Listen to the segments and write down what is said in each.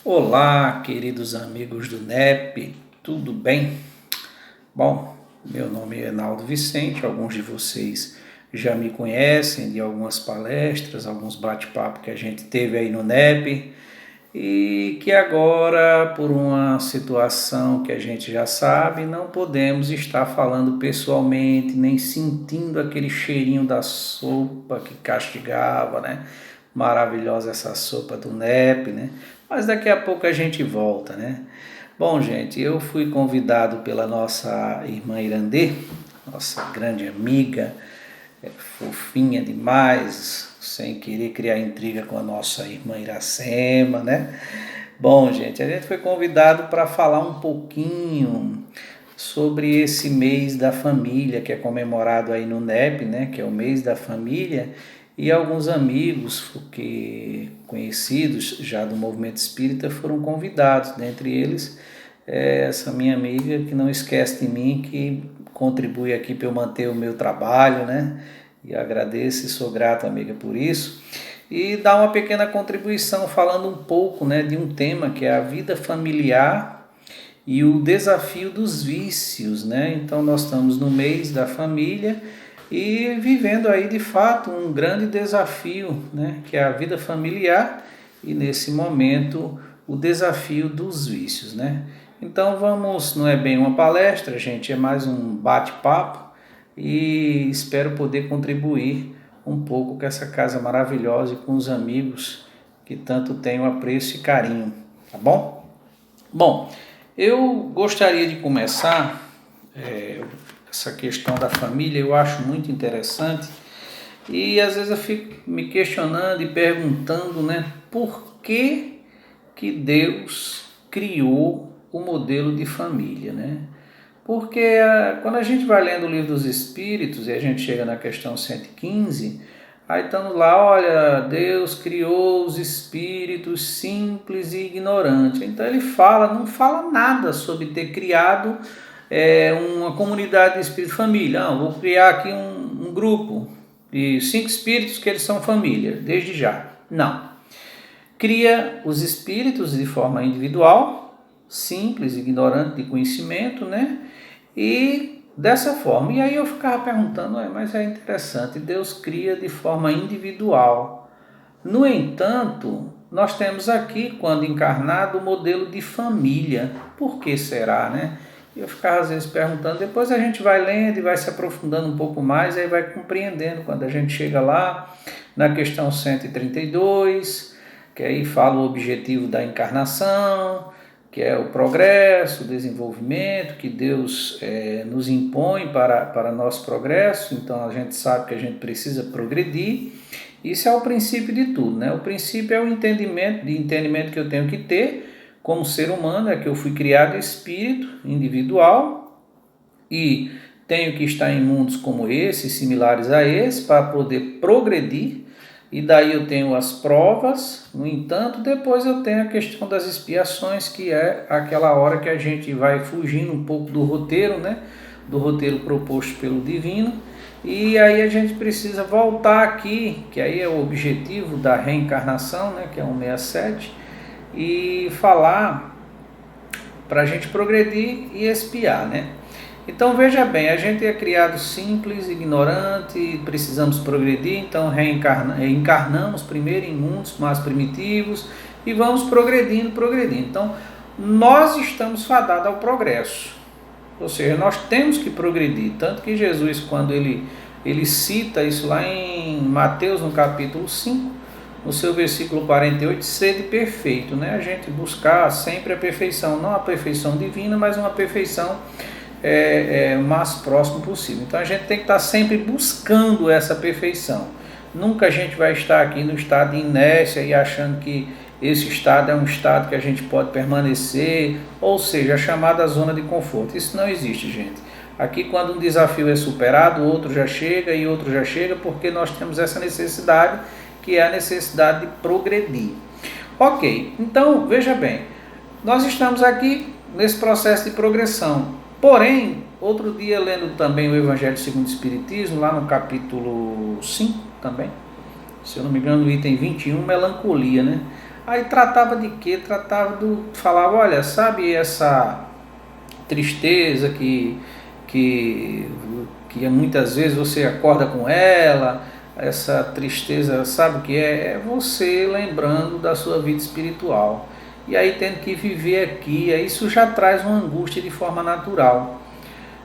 Olá, queridos amigos do NEP, tudo bem? Bom, meu nome é Enaldo Vicente, alguns de vocês já me conhecem de algumas palestras, alguns bate-papos que a gente teve aí no NEP e que agora, por uma situação que a gente já sabe, não podemos estar falando pessoalmente, nem sentindo aquele cheirinho da sopa que castigava, né? Maravilhosa essa sopa do NEP, né? Mas daqui a pouco a gente volta, né? Bom, gente, eu fui convidado pela nossa irmã Irandê, nossa grande amiga, fofinha demais, sem querer criar intriga com a nossa irmã Iracema, né? Bom, gente, a gente foi convidado para falar um pouquinho sobre esse mês da família, que é comemorado aí no NEP, né? Que é o mês da família, e alguns amigos conhecidos já do movimento espírita foram convidados, dentre eles essa minha amiga que não esquece de mim, que contribui aqui para eu manter o meu trabalho, né? E agradeço e sou grato, amiga, por isso. E dar uma pequena contribuição falando um pouco, né, de um tema que é a vida familiar e o desafio dos vícios, né? Então nós estamos no mês da família e vivendo aí de fato um grande desafio, né, que é a vida familiar e nesse momento o desafio dos vícios, né? Então vamos, não é bem uma palestra, gente, é mais um bate-papo e espero poder contribuir um pouco com essa casa maravilhosa e com os amigos que tanto tenho apreço e carinho, tá bom? Bom, eu gostaria de começar essa questão da família, eu acho muito interessante e às vezes eu fico me questionando e perguntando, né, por que Deus criou o modelo de família, né? Porque quando a gente vai lendo o livro dos Espíritos e a gente chega na questão 115, aí estamos lá, olha, Deus criou os espíritos simples e ignorantes. Então ele não fala nada sobre ter criado uma comunidade de espírito família. Não, vou criar aqui um grupo de 5 espíritos que eles são família, desde já. Não. Cria os espíritos de forma individual, simples, ignorante de conhecimento, né? E dessa forma. E aí eu ficava perguntando, mas é interessante, Deus cria de forma individual. No entanto, nós temos aqui, quando encarnado, o modelo de família. Por que será, né? Eu ficava às vezes perguntando, depois a gente vai lendo e vai se aprofundando um pouco mais, aí vai compreendendo quando a gente chega lá na questão 132, que aí fala o objetivo da encarnação, que é o progresso, o desenvolvimento, que Deus nos impõe para nosso progresso. Então a gente sabe que a gente precisa progredir. Isso é o princípio de tudo, né? O princípio é o entendimento que eu tenho que ter como ser humano, é que eu fui criado espírito individual e tenho que estar em mundos como esse, similares a esse, para poder progredir. E daí eu tenho as provas, no entanto, depois eu tenho a questão das expiações, que é aquela hora que a gente vai fugindo um pouco do roteiro, né? Do roteiro proposto pelo divino, e aí a gente precisa voltar aqui, que aí é o objetivo da reencarnação, né? Que é 167, e falar para a gente progredir e expiar, né? Então veja bem, a gente é criado simples, ignorante, precisamos progredir, então encarnamos primeiro em mundos mais primitivos e vamos progredindo. Então nós estamos fadados ao progresso, ou seja, nós temos que progredir, tanto que Jesus, quando ele cita isso lá em Mateus, no capítulo 5, no seu versículo 48, sede perfeito, né? A gente buscar sempre a perfeição, não a perfeição divina, mas uma perfeição o mais próximo possível. Então a gente tem que estar sempre buscando essa perfeição. Nunca a gente vai estar aqui no estado de inércia e achando que esse estado é um estado que a gente pode permanecer, ou seja, a chamada zona de conforto. Isso não existe, gente. Aqui, quando um desafio é superado, outro já chega e outro já chega, porque nós temos essa necessidade, que é a necessidade de progredir. Ok, então veja bem, nós estamos aqui nesse processo de progressão. Porém, outro dia, lendo também o Evangelho segundo o Espiritismo, lá no capítulo 5 também, se eu não me engano, no item 21, melancolia, né? Aí tratava de quê? Falava, olha, sabe essa tristeza que, que muitas vezes você acorda com ela, essa tristeza, sabe o que é? É você lembrando da sua vida espiritual. E aí tendo que viver aqui, aí isso já traz uma angústia de forma natural.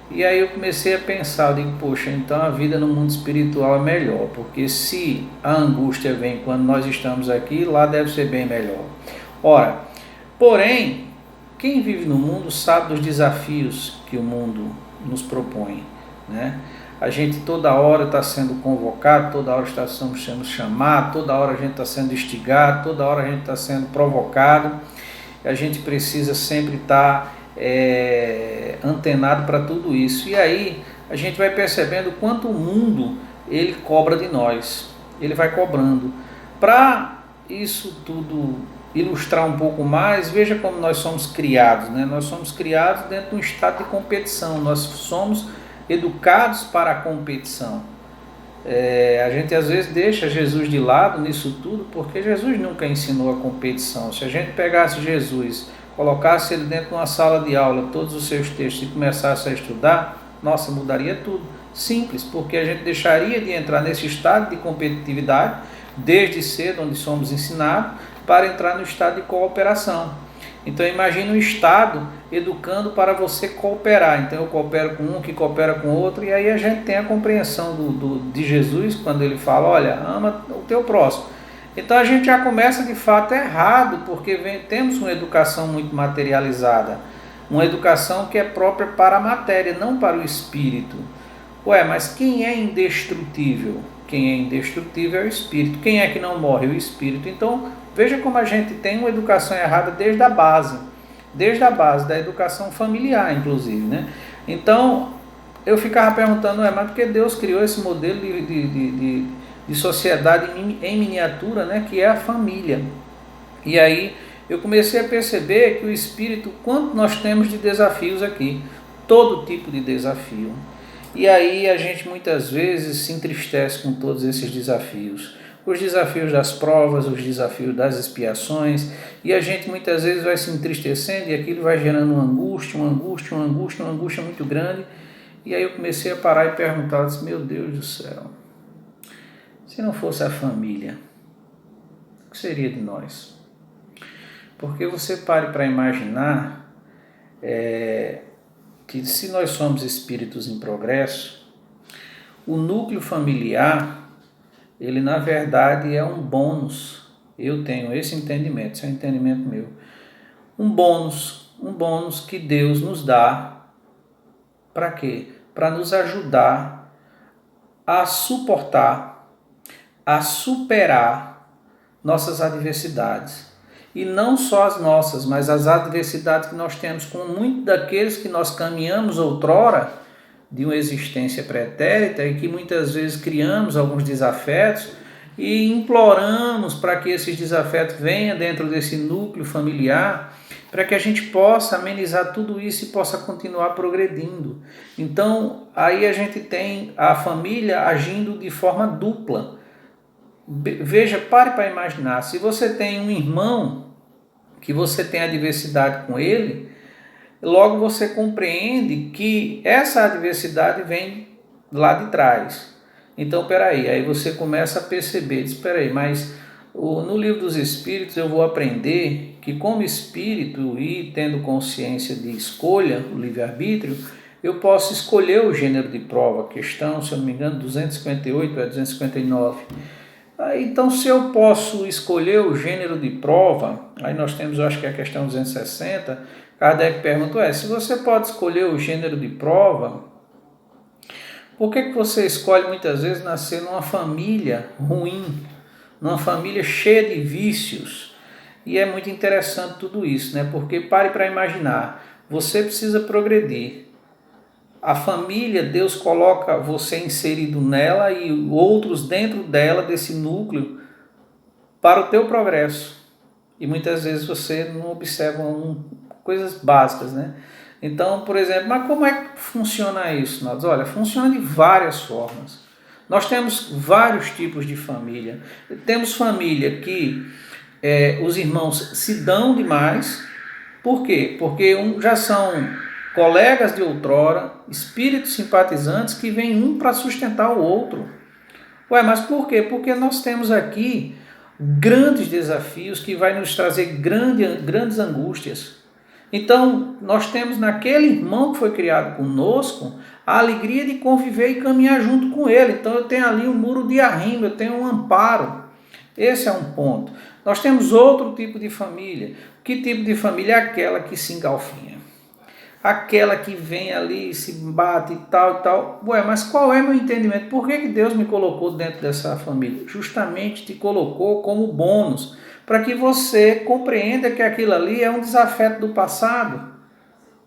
E aí eu comecei a pensar, eu digo, poxa, então a vida no mundo espiritual é melhor, porque se a angústia vem quando nós estamos aqui, lá deve ser bem melhor. Ora, porém, quem vive no mundo sabe dos desafios que o mundo nos propõe, né? A gente toda hora está sendo convocado, toda hora estamos sendo chamados, toda hora a gente está sendo instigado, toda hora a gente está sendo provocado. A gente precisa sempre estar antenado para tudo isso. E aí a gente vai percebendo quanto o mundo ele cobra de nós. Ele vai cobrando. Para isso tudo ilustrar um pouco mais, veja como nós somos criados, né? Nós somos criados dentro de um estado de competição. Nós somos educados para a competição. A gente às vezes deixa Jesus de lado nisso tudo, porque Jesus nunca ensinou a competição. Se a gente pegasse Jesus, colocasse ele dentro de uma sala de aula, todos os seus textos, e começasse a estudar, nossa, mudaria tudo. Simples, porque a gente deixaria de entrar nesse estado de competitividade, desde cedo, onde somos ensinados, para entrar no estado de cooperação. Então imagine um Estado educando para você cooperar. Então eu coopero com um que coopera com outro, e aí a gente tem a compreensão de Jesus quando ele fala, olha, ama o teu próximo. Então a gente já começa de fato errado, porque temos uma educação muito materializada, uma educação que é própria para a matéria, não para o espírito. Ué, mas quem é indestrutível? Quem é indestrutível é o espírito. Quem é que não morre? O espírito. Então veja como a gente tem uma educação errada desde a base da educação familiar, inclusive, né? Então, eu ficava perguntando, mas porque Deus criou esse modelo de sociedade em miniatura, né? Que é a família. E aí eu comecei a perceber que o espírito, quanto nós temos de desafios aqui, todo tipo de desafio. E aí a gente muitas vezes se entristece com todos esses desafios. Os desafios das provas, os desafios das expiações, e a gente muitas vezes vai se entristecendo e aquilo vai gerando uma angústia muito grande. E aí eu comecei a parar e perguntar, disse, meu Deus do céu, se não fosse a família, o que seria de nós? Porque você pare para imaginar que se nós somos espíritos em progresso, o núcleo familiar, ele na verdade é um bônus. Eu tenho esse entendimento, esse é um entendimento meu. Um bônus que Deus nos dá. Para quê? Para nos ajudar a suportar, a superar nossas adversidades. E não só as nossas, mas as adversidades que nós temos com muitos daqueles que nós caminhamos outrora, de uma existência pretérita, e que muitas vezes criamos alguns desafetos e imploramos para que esses desafetos venham dentro desse núcleo familiar, para que a gente possa amenizar tudo isso e possa continuar progredindo. Então, aí a gente tem a família agindo de forma dupla. Veja, pare para imaginar, se você tem um irmão, que você tem adversidade com ele, logo você compreende que essa adversidade vem lá de trás. Então, peraí, aí você começa a perceber, mas no livro dos Espíritos eu vou aprender que como espírito e tendo consciência de escolha, o livre-arbítrio, eu posso escolher o gênero de prova, questão, se eu não me engano, 258 a 259. Então, se eu posso escolher o gênero de prova, aí nós temos, eu acho que é a questão 260, Kardec pergunta, se você pode escolher o gênero de prova, por que você escolhe muitas vezes nascer numa família ruim, numa família cheia de vícios? E é muito interessante tudo isso, né? Porque pare para imaginar, você precisa progredir. A família, Deus coloca você inserido nela e outros dentro dela, desse núcleo, para o teu progresso. E muitas vezes você não observa coisas básicas, né? Então, por exemplo, mas como é que funciona isso, nós? Olha, funciona de várias formas. Nós temos vários tipos de família. Temos família que os irmãos se dão demais. Por quê? Porque já são colegas de outrora, espíritos simpatizantes que vêm um para sustentar o outro. Ué, mas por quê? Porque nós temos aqui grandes desafios que vai nos trazer grandes angústias. Então, nós temos naquele irmão que foi criado conosco a alegria de conviver e caminhar junto com ele. Então, eu tenho ali um muro de arrimo, eu tenho um amparo. Esse é um ponto. Nós temos outro tipo de família. Que tipo de família? É aquela que se engalfinha. Aquela que vem ali, se bate e tal e tal. Ué, mas qual é meu entendimento? Por que Deus me colocou dentro dessa família? Justamente te colocou como bônus, para que você compreenda que aquilo ali é um desafeto do passado,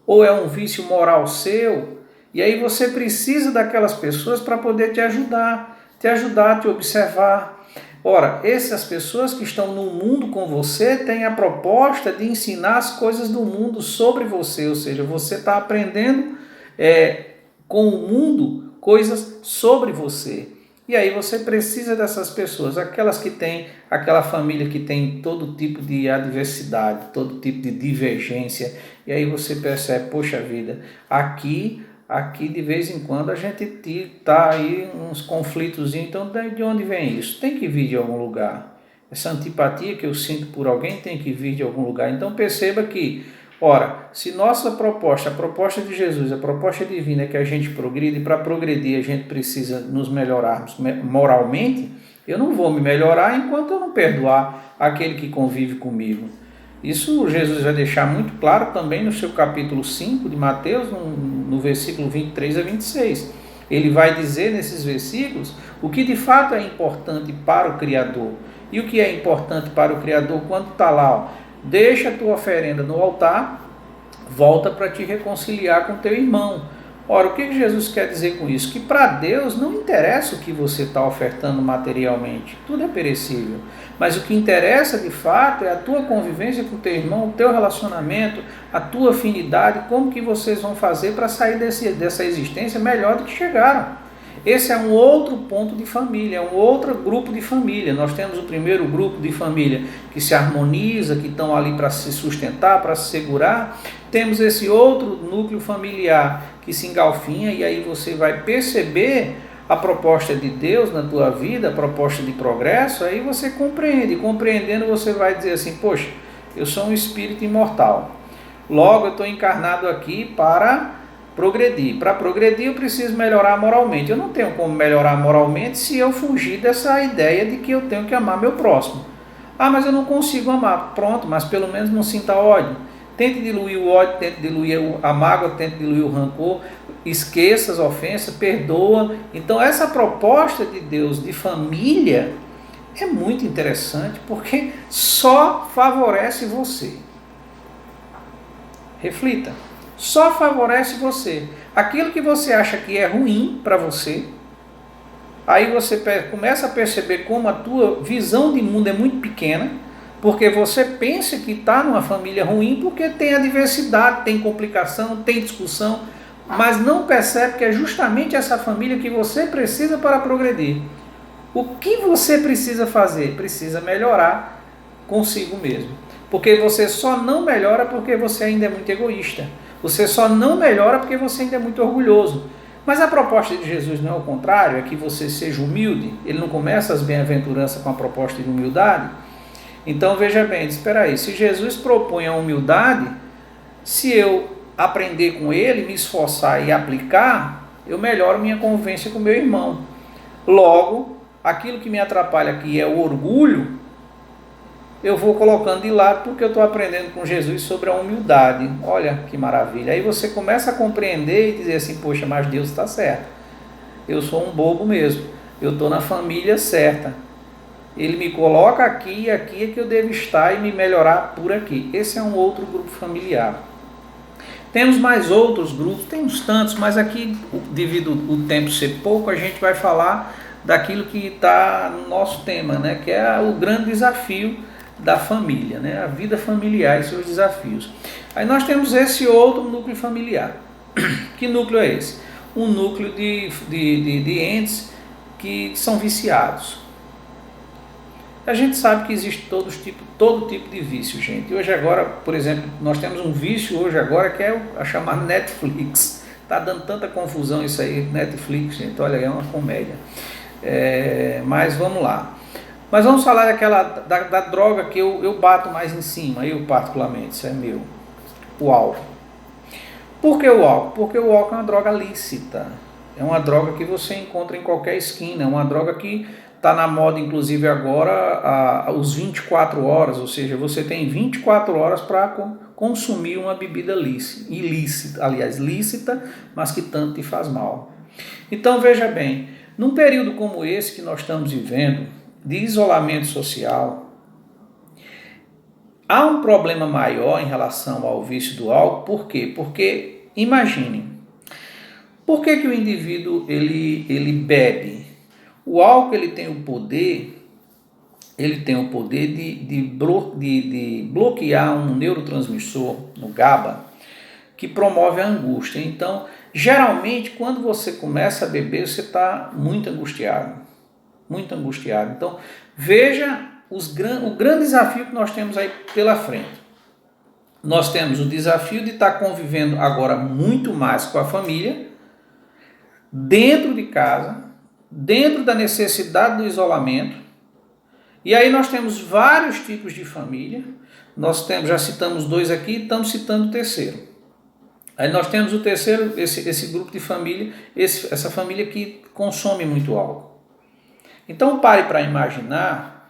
ou é um vício moral seu, e aí você precisa daquelas pessoas para poder te ajudar, te observar. Ora, essas pessoas que estão no mundo com você têm a proposta de ensinar as coisas do mundo sobre você, ou seja, você está aprendendo com o mundo coisas sobre você. E aí você precisa dessas pessoas, aquelas que têm, aquela família que tem todo tipo de adversidade, todo tipo de divergência, e aí você percebe, poxa vida, aqui de vez em quando a gente está aí uns conflitos, então de onde vem isso? Tem que vir de algum lugar. Essa antipatia que eu sinto por alguém tem que vir de algum lugar. Então perceba que, ora, se nossa proposta, a proposta de Jesus, a proposta divina é que a gente progride, e para progredir a gente precisa nos melhorarmos moralmente, eu não vou me melhorar enquanto eu não perdoar aquele que convive comigo. Isso Jesus vai deixar muito claro também no seu capítulo 5 de Mateus, no versículo 23 a 26. Ele vai dizer nesses versículos o que de fato é importante para o Criador. E o que é importante para o Criador quando está lá, ó, deixa a tua oferenda no altar, volta para te reconciliar com teu irmão. Ora, o que Jesus quer dizer com isso? Que para Deus não interessa o que você está ofertando materialmente, tudo é perecível. Mas o que interessa de fato é a tua convivência com o teu irmão, o teu relacionamento, a tua afinidade, como que vocês vão fazer para sair dessa existência melhor do que chegaram. Esse é um outro ponto de família, é um outro grupo de família. Nós temos o primeiro grupo de família que se harmoniza, que estão ali para se sustentar, para se segurar. Temos esse outro núcleo familiar que se engalfinha, e aí você vai perceber a proposta de Deus na tua vida, a proposta de progresso, aí você compreende. Compreendendo, você vai dizer assim, poxa, eu sou um espírito imortal. Logo, eu estou encarnado aqui para progredir. Para progredir, eu preciso melhorar moralmente. Eu não tenho como melhorar moralmente se eu fugir dessa ideia de que eu tenho que amar meu próximo. Ah, mas eu não consigo amar. Pronto, mas pelo menos não sinta ódio. Tente diluir o ódio, tente diluir a mágoa, tente diluir o rancor, esqueça as ofensas, perdoa. Então essa proposta de Deus de família é muito interessante, porque só favorece você. Reflita, só favorece você. Aquilo que você acha que é ruim para você, aí você começa a perceber como a tua visão de mundo é muito pequena, porque você pensa que está numa família ruim porque tem adversidade, tem complicação, tem discussão, mas não percebe que é justamente essa família que você precisa para progredir. O que você precisa fazer? Precisa melhorar consigo mesmo. Porque você só não melhora porque você ainda é muito egoísta. Você só não melhora porque você ainda é muito orgulhoso. Mas a proposta de Jesus não é o contrário, é que você seja humilde. Ele não começa as bem-aventuranças com a proposta de humildade. Então veja bem, espera aí, se Jesus propõe a humildade, se eu aprender com ele, me esforçar e aplicar, eu melhoro minha convivência com meu irmão. Logo, aquilo que me atrapalha aqui é o orgulho, eu vou colocando de lado porque eu estou aprendendo com Jesus sobre a humildade. Olha que maravilha. Aí você começa a compreender e dizer assim, poxa, mas Deus está certo. Eu sou um bobo mesmo. Eu estou na família certa. Ele me coloca aqui e aqui é que eu devo estar e me melhorar por aqui. Esse é um outro grupo familiar. Temos mais outros grupos, tem uns tantos, mas aqui, devido o tempo ser pouco, a gente vai falar daquilo que está no nosso tema, né? Que é o grande desafio da família, né? A vida familiar e seus desafios. Aí nós temos esse outro núcleo familiar. Que núcleo é esse? Um núcleo de entes que são viciados. A gente sabe que existe todo tipo de vício, gente. E hoje agora, por exemplo, nós temos um vício hoje agora que é a chamada Netflix. Está dando tanta confusão isso aí, Netflix, gente, olha, é uma comédia. Mas vamos lá. Mas vamos falar da droga que eu bato mais em cima, eu particularmente, isso é meu, o álcool. Por que o álcool? Porque o álcool é uma droga lícita, é uma droga que você encontra em qualquer esquina, é uma droga que está na moda inclusive agora os 24 horas, ou seja, você tem 24 horas para consumir uma bebida ilícita, aliás, lícita, mas que tanto te faz mal. Então veja bem, num período como esse que nós estamos vivendo, de isolamento social, há um problema maior em relação ao vício do álcool. Por quê? Porque, imagine, por que o indivíduo ele bebe? O álcool ele tem o poder de bloquear um neurotransmissor, no GABA, que promove a angústia. Então, geralmente, quando você começa a beber, você está muito angustiado. Muito angustiado. Então, veja o grande desafio que nós temos aí pela frente. Nós temos o desafio de estar convivendo agora muito mais com a família, dentro de casa, dentro da necessidade do isolamento. E aí nós temos vários tipos de família. Nós temos, já citamos 2 aqui, estamos citando o terceiro. Aí nós temos o terceiro, esse grupo de família, essa família que consome muito álcool. Então pare para imaginar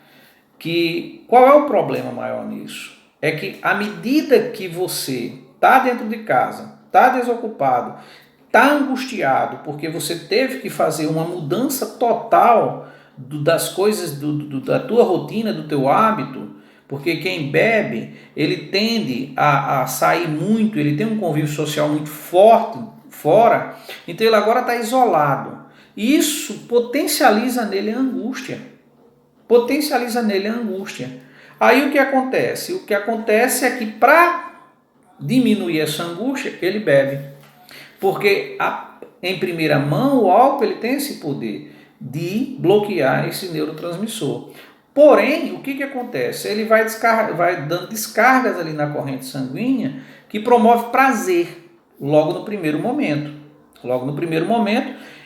que qual é o problema maior nisso? É que à medida que você está dentro de casa, está desocupado, está angustiado, porque você teve que fazer uma mudança total das coisas, da tua rotina, do teu hábito, porque quem bebe, ele tende a sair muito, ele tem um convívio social muito forte fora, então ele agora está isolado. Isso potencializa nele a angústia. Aí o que acontece? O que acontece é que para diminuir essa angústia, ele bebe. Porque em primeira mão o álcool ele tem esse poder de bloquear esse neurotransmissor. Porém, o que acontece? Ele vai dando descargas ali na corrente sanguínea que promove prazer logo no primeiro momento.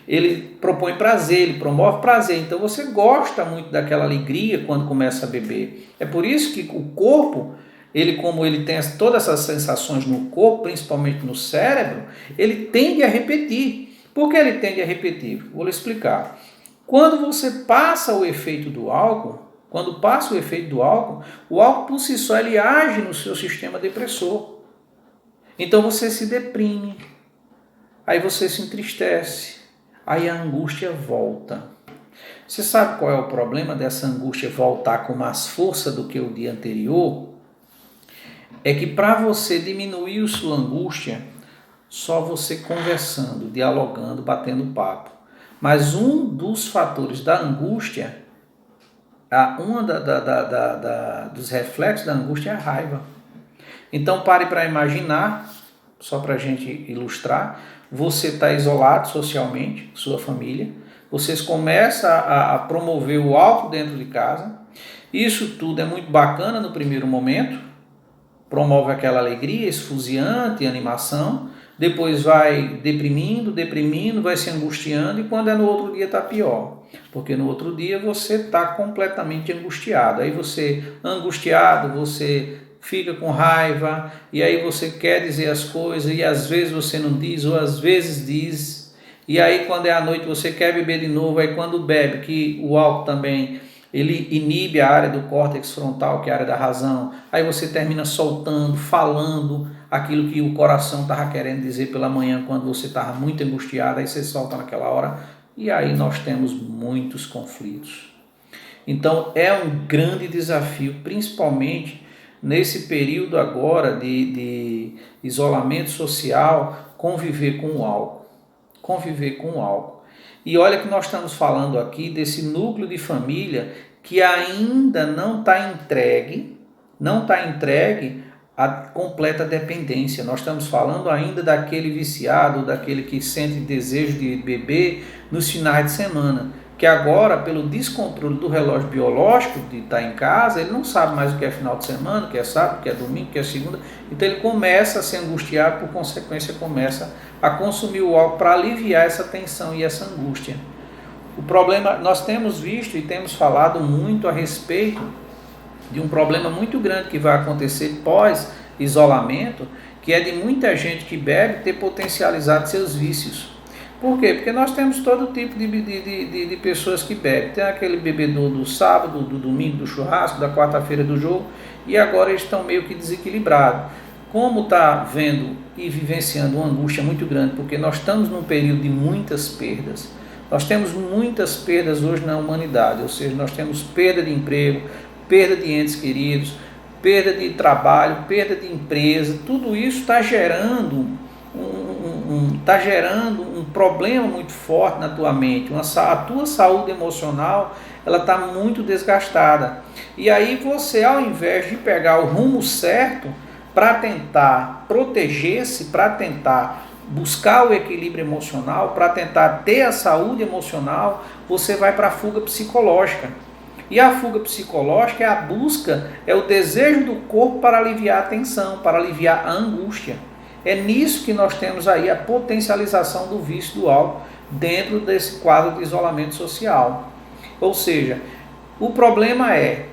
Ele propõe prazer, ele promove prazer. Então você gosta muito daquela alegria quando começa a beber. É por isso que o corpo, como ele tem todas essas sensações no corpo, principalmente no cérebro, ele tende a repetir. Por que ele tende a repetir? Vou lhe explicar. Quando você passa o efeito do álcool, o álcool por si só ele age no seu sistema depressor. Então você se deprime, aí você se entristece, aí a angústia volta. Você sabe qual é o problema dessa angústia voltar com mais força do que o dia anterior? É que para você diminuir a sua angústia, só você conversando, dialogando, batendo papo. Mas um dos fatores da angústia, dos reflexos da angústia é a raiva. Então pare para imaginar, só para a gente ilustrar, você está isolado socialmente, sua família, vocês começam a promover o álcool dentro de casa, isso tudo é muito bacana no primeiro momento, promove aquela alegria esfuziante, animação, depois vai deprimindo, vai se angustiando e quando é no outro dia está pior, porque no outro dia você está completamente angustiado, aí você fica com raiva e aí você quer dizer as coisas e às vezes você não diz ou às vezes diz, e aí quando é à noite você quer beber de novo, aí quando bebe, que o álcool também ele inibe a área do córtex frontal, que é a área da razão, aí você termina soltando, falando aquilo que o coração estava querendo dizer pela manhã quando você estava muito angustiado, aí você solta naquela hora, e aí nós temos muitos conflitos. Então é um grande desafio, principalmente nesse período agora de isolamento social, conviver com o álcool. E olha que nós estamos falando aqui desse núcleo de família que ainda não está entregue à completa dependência. Nós estamos falando ainda daquele viciado, daquele que sente desejo de beber nos finais de semana. que agora, pelo descontrole do relógio biológico de estar em casa, ele não sabe mais o que é final de semana, o que é sábado, o que é domingo, o que é segunda. Então ele começa a se angustiar, por consequência começa a consumir o álcool para aliviar essa tensão e essa angústia. O problema, nós temos visto e temos falado muito a respeito de um problema muito grande que vai acontecer pós-isolamento, que é de muita gente que bebe ter potencializado seus vícios. Por quê? Porque nós temos todo tipo de pessoas que bebem. Tem aquele bebedor do sábado, do domingo, do churrasco, da quarta-feira do jogo, e agora eles estão meio que desequilibrados. Como está vendo e vivenciando uma angústia muito grande, porque nós estamos num período de muitas perdas. Nós temos muitas perdas hoje na humanidade, ou seja, nós temos perda de emprego, perda de entes queridos, perda de trabalho, perda de empresa. Tudo isso está gerando um problema muito forte na tua mente. A tua saúde emocional ela está muito desgastada. E aí você, ao invés de pegar o rumo certo para tentar proteger-se, para tentar buscar o equilíbrio emocional, para tentar ter a saúde emocional, você vai para a fuga psicológica. E a fuga psicológica é a busca, é o desejo do corpo para aliviar a tensão, para aliviar a angústia. É nisso que nós temos aí a potencialização do vício do álcool dentro desse quadro de isolamento social. Ou seja, o problema é,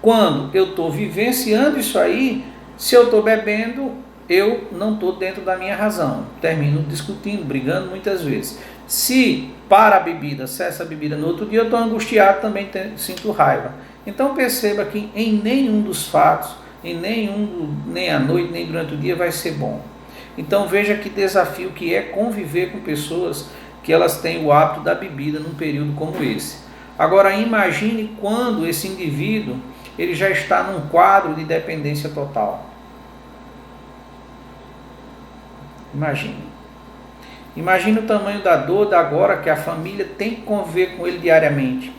quando eu estou vivenciando isso aí, se eu estou bebendo, eu não estou dentro da minha razão. Termino discutindo, brigando muitas vezes. Se para a bebida, cessa a bebida no outro dia, eu estou angustiado, também sinto raiva. Então perceba que em nenhum dos fatos, nem à noite, nem durante o dia vai ser bom. Então veja que desafio que é conviver com pessoas que elas têm o hábito da bebida num período como esse. Agora imagine quando esse indivíduo ele já está num quadro de dependência total. Imagine o tamanho da dor da agora que a família tem que conviver com ele diariamente.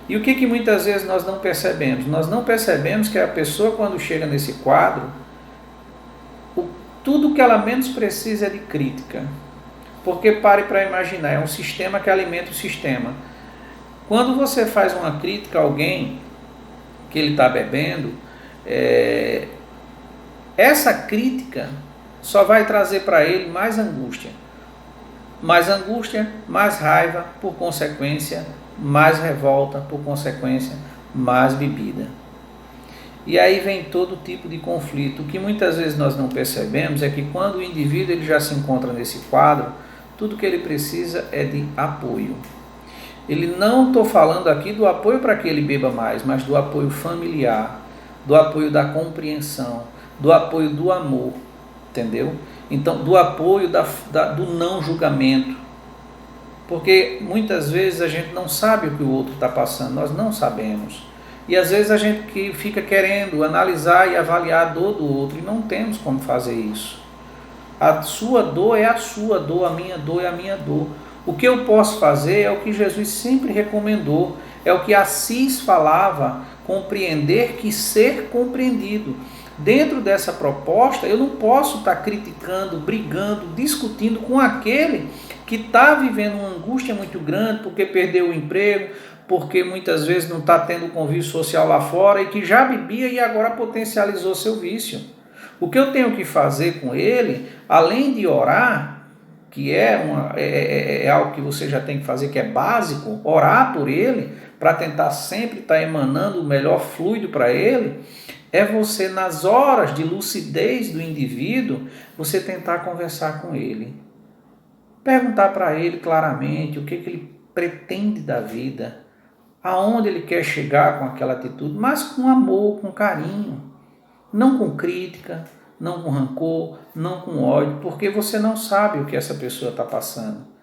E o que muitas vezes nós não percebemos? Nós não percebemos que a pessoa, quando chega nesse quadro, tudo que ela menos precisa é de crítica. Porque pare para imaginar, é um sistema que alimenta o sistema. Quando você faz uma crítica a alguém que ele está bebendo, essa crítica só vai trazer para ele mais angústia, mais raiva, por consequência, mais revolta, por consequência, mais bebida. E aí vem todo tipo de conflito. O que muitas vezes nós não percebemos é que quando o indivíduo ele já se encontra nesse quadro, tudo que ele precisa é de apoio. Ele não estou falando aqui do apoio para que ele beba mais, mas do apoio familiar, do apoio da compreensão, do apoio do amor, entendeu? Então, do apoio do não julgamento. Porque muitas vezes a gente não sabe o que o outro está passando, nós não sabemos. E às vezes a gente fica querendo analisar e avaliar a dor do outro, e não temos como fazer isso. A sua dor é a sua dor, a minha dor é a minha dor. O que eu posso fazer é o que Jesus sempre recomendou, é o que Assis falava, compreender que ser compreendido. Dentro dessa proposta, eu não posso estar criticando, brigando, discutindo com aquele que está vivendo uma angústia muito grande porque perdeu o emprego, porque muitas vezes não está tendo convívio social lá fora e que já bebia e agora potencializou seu vício. O que eu tenho que fazer com ele, além de orar, que é algo que você já tem que fazer, que é básico, orar por ele, para tentar sempre estar emanando o melhor fluido para ele, é você, nas horas de lucidez do indivíduo, você tentar conversar com ele. Perguntar para ele claramente o que ele pretende da vida, aonde ele quer chegar com aquela atitude, mas com amor, com carinho, não com crítica, não com rancor, não com ódio, porque você não sabe o que essa pessoa está passando.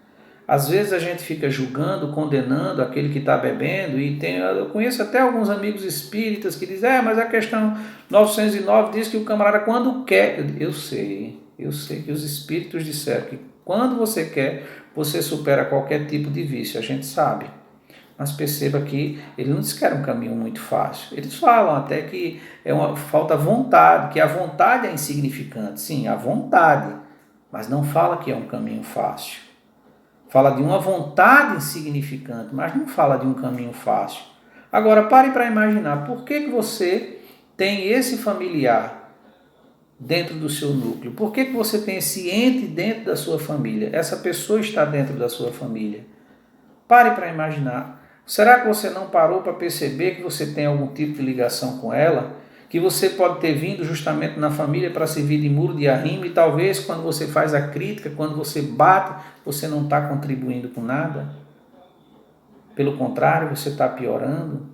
Às vezes a gente fica julgando, condenando aquele que está bebendo, e eu conheço até alguns amigos espíritas que dizem, mas a questão 909 diz que o camarada quando quer, eu sei que os espíritos disseram que quando você quer, você supera qualquer tipo de vício, a gente sabe. Mas perceba que ele não diz que era um caminho muito fácil. Eles falam até que falta vontade, que a vontade é insignificante. Sim, a vontade, mas não fala que é um caminho fácil. fala de uma vontade insignificante, mas não fala de um caminho fácil. Agora, pare para imaginar, por que você tem esse familiar dentro do seu núcleo? Por que você tem esse ente dentro da sua família? Essa pessoa está dentro da sua família. Pare para imaginar. Será que você não parou para perceber que você tem algum tipo de ligação com ela? Que você pode ter vindo justamente na família para servir de muro de arrimo e talvez quando você faz a crítica, quando você bate, você não está contribuindo com nada? Pelo contrário, você está piorando.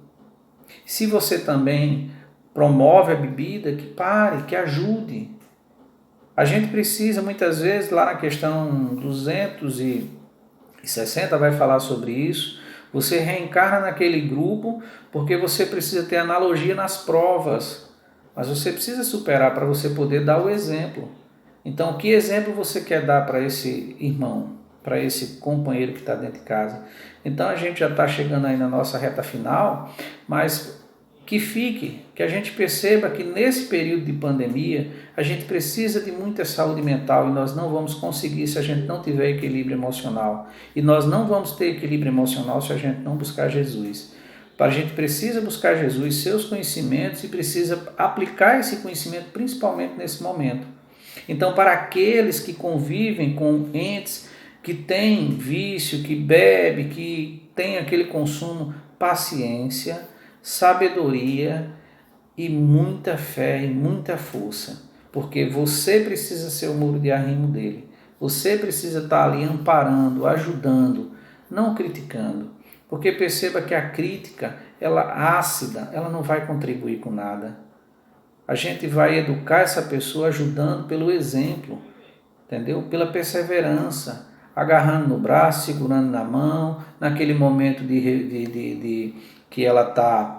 Se você também promove a bebida, que pare, que ajude. A gente precisa, muitas vezes, lá na questão 260 vai falar sobre isso, você reencarna naquele grupo porque você precisa ter analogia nas provas, mas você precisa superar para você poder dar o exemplo. Então, que exemplo você quer dar para esse irmão, para esse companheiro que está dentro de casa? Então, a gente já está chegando aí na nossa reta final, mas que a gente perceba que nesse período de pandemia, a gente precisa de muita saúde mental e nós não vamos conseguir se a gente não tiver equilíbrio emocional. E nós não vamos ter equilíbrio emocional se a gente não buscar Jesus. A gente precisa buscar Jesus, seus conhecimentos e precisa aplicar esse conhecimento principalmente nesse momento. Então, para aqueles que convivem com entes que têm vício, que bebe, que tem aquele consumo, paciência, sabedoria e muita fé e muita força, porque você precisa ser o muro de arrimo dele. Você precisa estar ali amparando, ajudando, não criticando, porque perceba que a crítica, ela ácida, ela não vai contribuir com nada. A gente vai educar essa pessoa ajudando pelo exemplo, entendeu? Pela perseverança, agarrando no braço, segurando na mão, naquele momento que ela está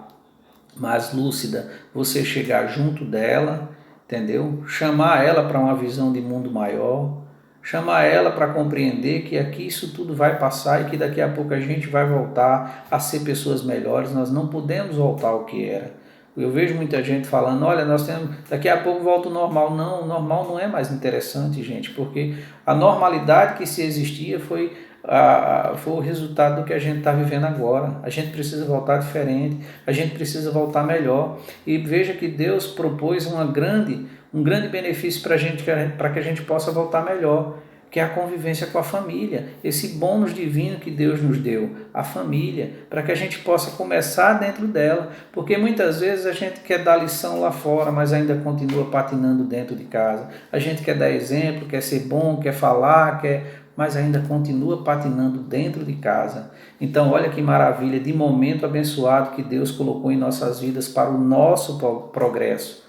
mais lúcida, você chegar junto dela, entendeu? Chamar ela para uma visão de mundo maior, chamar ela para compreender que aqui isso tudo vai passar e que daqui a pouco a gente vai voltar a ser pessoas melhores, nós não podemos voltar ao que era. Eu vejo muita gente falando, olha, daqui a pouco volta o normal. Não, o normal não é mais interessante, gente, porque a normalidade que se existia foi o resultado do que a gente está vivendo agora. A gente precisa voltar diferente, a gente precisa voltar melhor. E veja que Deus propôs um grande benefício para que a gente possa voltar melhor, que é a convivência com a família, esse bônus divino que Deus nos deu, a família, para que a gente possa começar dentro dela, porque muitas vezes a gente quer dar lição lá fora, mas ainda continua patinando dentro de casa. A gente quer dar exemplo, quer ser bom, quer falar, mas ainda continua patinando dentro de casa. Então olha que maravilha de momento abençoado que Deus colocou em nossas vidas para o nosso progresso,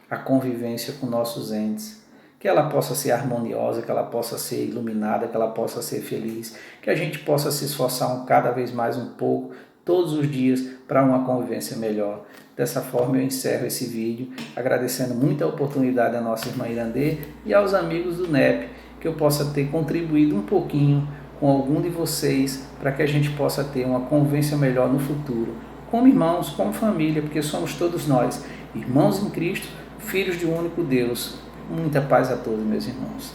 a convivência com nossos entes. Que ela possa ser harmoniosa, que ela possa ser iluminada, que ela possa ser feliz, que a gente possa se esforçar cada vez mais um pouco, todos os dias, para uma convivência melhor. Dessa forma eu encerro esse vídeo, agradecendo muito a oportunidade à nossa irmã Irandê e aos amigos do NEP, que eu possa ter contribuído um pouquinho com algum de vocês, para que a gente possa ter uma convivência melhor no futuro, como irmãos, como família, porque somos todos nós, irmãos em Cristo, filhos de um único Deus. Muita paz a todos, meus irmãos.